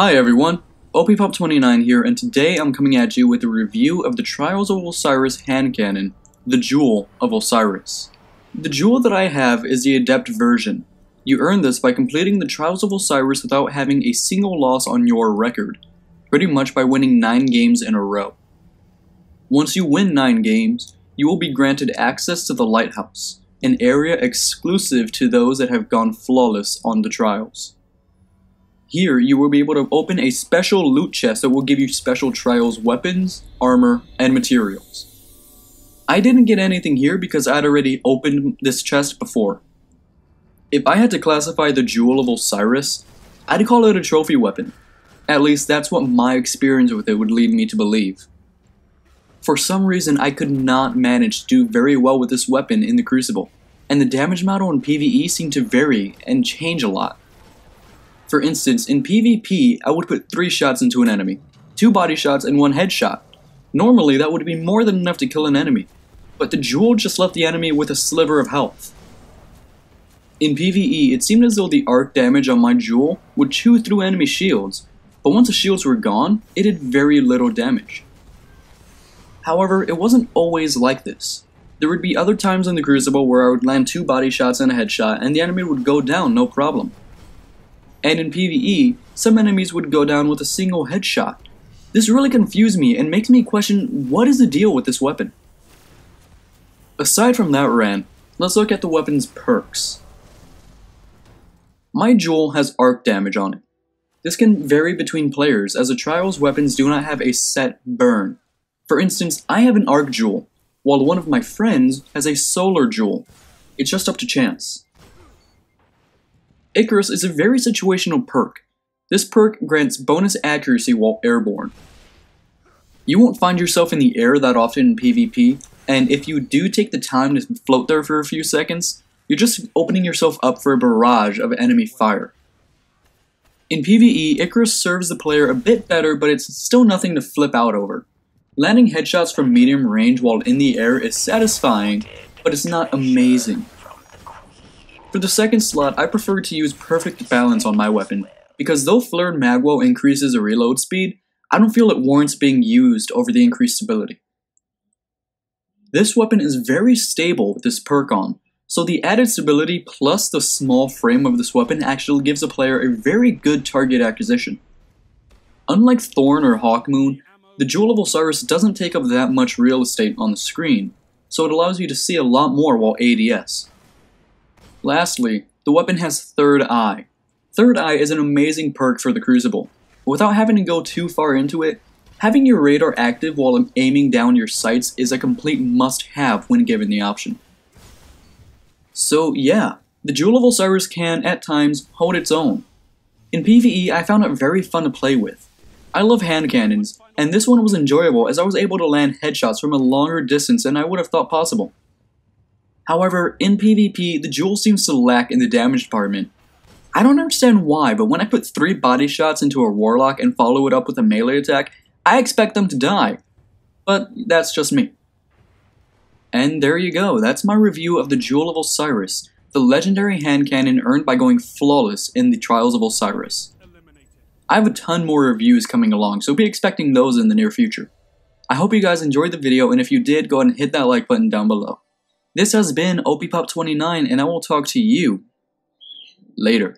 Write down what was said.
Hi everyone, OPPop29 here, and today I'm coming at you with a review of the Trials of Osiris hand cannon, the Jewel of Osiris. The jewel that I have is the Adept version. You earn this by completing the Trials of Osiris without having a single loss on your record, pretty much by winning 9 games in a row. Once you win 9 games, you will be granted access to the Lighthouse, an area exclusive to those that have gone flawless on the Trials. Here, you will be able to open a special loot chest that will give you special Trials weapons, armor, and materials. I didn't get anything here because I'd already opened this chest before. If I had to classify the Jewel of Osiris, I'd call it a trophy weapon. At least that's what my experience with it would lead me to believe. For some reason, I could not manage to do very well with this weapon in the Crucible, and the damage model in PvE seemed to vary and change a lot. For instance, in PvP, I would put 3 shots into an enemy, 2 body shots and 1 headshot. Normally, that would be more than enough to kill an enemy, but the jewel just left the enemy with a sliver of health. In PvE, it seemed as though the arc damage on my jewel would chew through enemy shields, but once the shields were gone, it did very little damage. However, it wasn't always like this. There would be other times in the Crucible where I would land 2 body shots and a headshot, and the enemy would go down no problem. And in PvE, some enemies would go down with a single headshot. This really confused me and makes me question what is the deal with this weapon. Aside from that rant, let's look at the weapon's perks. My jewel has arc damage on it. This can vary between players as the Trials weapons do not have a set burn. For instance, I have an arc jewel, while one of my friends has a solar jewel. It's just up to chance. Icarus is a very situational perk. This perk grants bonus accuracy while airborne. You won't find yourself in the air that often in PvP, and if you do take the time to float there for a few seconds, you're just opening yourself up for a barrage of enemy fire. In PvE, Icarus serves the player a bit better, but it's still nothing to flip out over. Landing headshots from medium range while in the air is satisfying, but it's not amazing. For the second slot, I prefer to use Perfect Balance on my weapon, because though Flared Magwell increases the reload speed, I don't feel it warrants being used over the increased stability. This weapon is very stable with this perk on, so the added stability plus the small frame of this weapon actually gives a player a very good target acquisition. Unlike Thorn or Hawkmoon, the Jewel of Osiris doesn't take up that much real estate on the screen, so it allows you to see a lot more while ADS. Lastly, the weapon has Third Eye. Third Eye is an amazing perk for the Crucible. Without having to go too far into it, having your radar active while aiming down your sights is a complete must-have when given the option. So yeah, the Jewel of Osiris can, at times, hold its own. In PvE, I found it very fun to play with. I love hand cannons, and this one was enjoyable as I was able to land headshots from a longer distance than I would have thought possible. However, in PvP, the jewel seems to lack in the damage department. I don't understand why, but when I put 3 body shots into a Warlock and follow it up with a melee attack, I expect them to die. But that's just me. And there you go, that's my review of the Jewel of Osiris, the legendary hand cannon earned by going flawless in the Trials of Osiris. I have a ton more reviews coming along, so be expecting those in the near future. I hope you guys enjoyed the video, and if you did, go ahead and hit that like button down below. This has been OPPop29, and I will talk to you later.